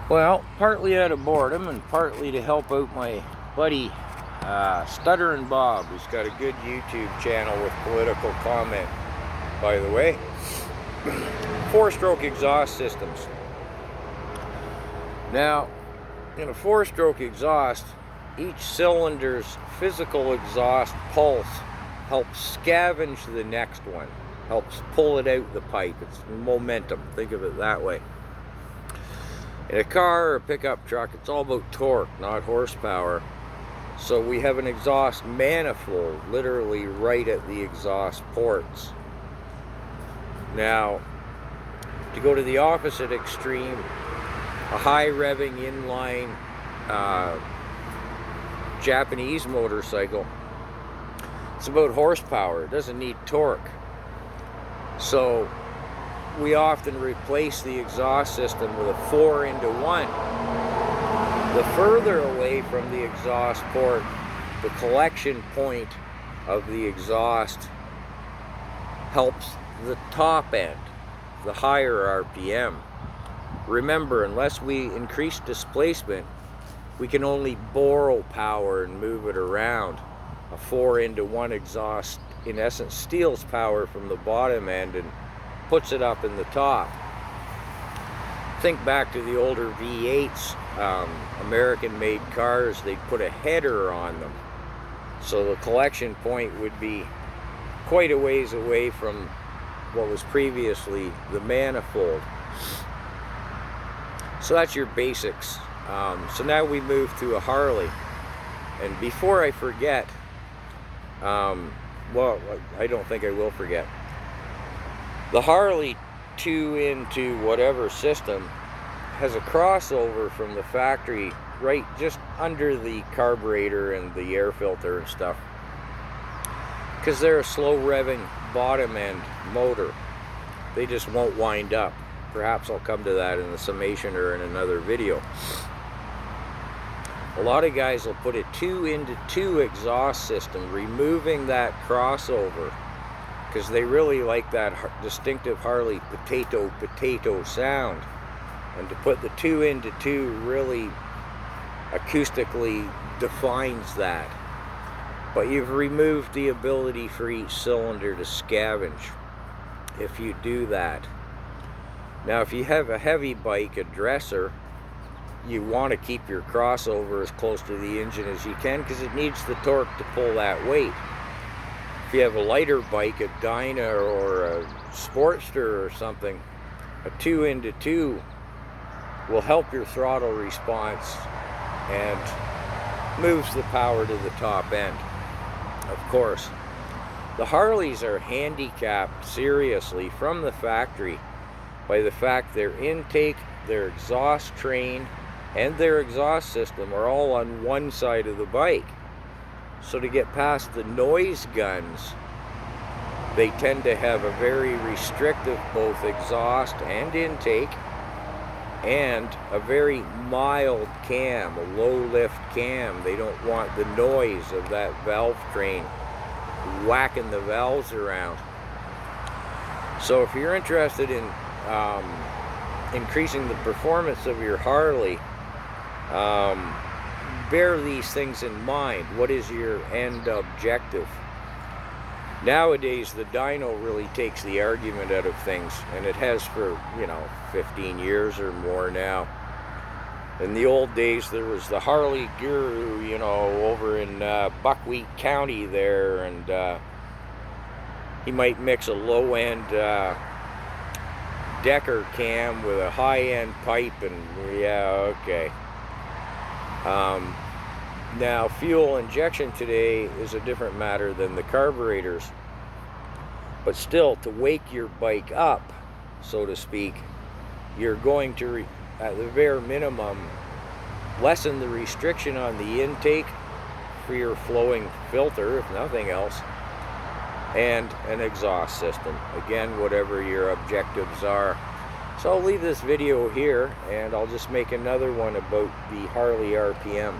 Well, partly out of boredom and partly to help out my buddy Stutterin' Bob, who's got a good YouTube channel with political comment, by the way. 4-stroke exhaust systems. Now, in a 4-stroke exhaust, each cylinder's physical exhaust pulse helps scavenge the next one, helps pull it out the pipe. It's momentum, think of it that way. In a car or a pickup truck, it's all about torque, not horsepower. So we have an exhaust manifold literally right at the exhaust ports. Now, to go to the opposite extreme, a high revving inline Japanese motorcycle, it's about horsepower. It doesn't need torque. So we often replace the exhaust system with a 4-into-1. The further away from the exhaust port, the collection point of the exhaust helps the top end, the higher RPM. Remember, unless we increase displacement, we can only borrow power and move it around. A 4-into-1 exhaust, in essence, steals power from the bottom end and puts it up in the top. Think back to the older V8s, American-made cars. They'd put a header on them, so the collection point would be quite a ways away from what was previously the manifold. So that's your basics. So now we move to a Harley, and before I forget, well, I don't think I will forget. The Harley 2-into-whatever system has a crossover from the factory right just under the carburetor and the air filter and stuff, because they're a slow revving bottom end motor. They just won't wind up. Perhaps I'll come to that in the summation or in another video. A lot of guys will put a 2-into-2 exhaust system, removing that crossover, because they really like that distinctive Harley potato sound. And to put the 2-into-2 really acoustically defines that. But you've removed the ability for each cylinder to scavenge if you do that. Now, if you have a heavy bike, a dresser, you want to keep your crossover as close to the engine as you can, because it needs the torque to pull that weight. If you have a lighter bike, a Dyna or a Sportster or something, a 2-into-2 will help your throttle response and moves the power to the top end. Of course, the Harleys are handicapped seriously from the factory by the fact their intake, their exhaust train, and their exhaust system are all on one side of the bike. So to get past the noise guns, they tend to have a very restrictive both exhaust and intake, and a very mild cam, a low lift cam. They don't want the noise of that valve train whacking the valves around. So if you're interested in increasing the performance of your Harley, bear these things in mind. What is your end objective? Nowadays, the dyno really takes the argument out of things, and it has for, 15 years or more now. In the old days, there was the Harley Guru, over in Buckwheat County there, and he might mix a low-end Decker cam with a high-end pipe, and yeah, okay. Now, fuel injection today is a different matter than the carburetors, but still, to wake your bike up, so to speak, you're going to, at the bare minimum, lessen the restriction on the intake for your flowing filter, if nothing else, and an exhaust system. Again, whatever your objectives are. So I'll leave this video here, and I'll just make another one about the Harley RPM.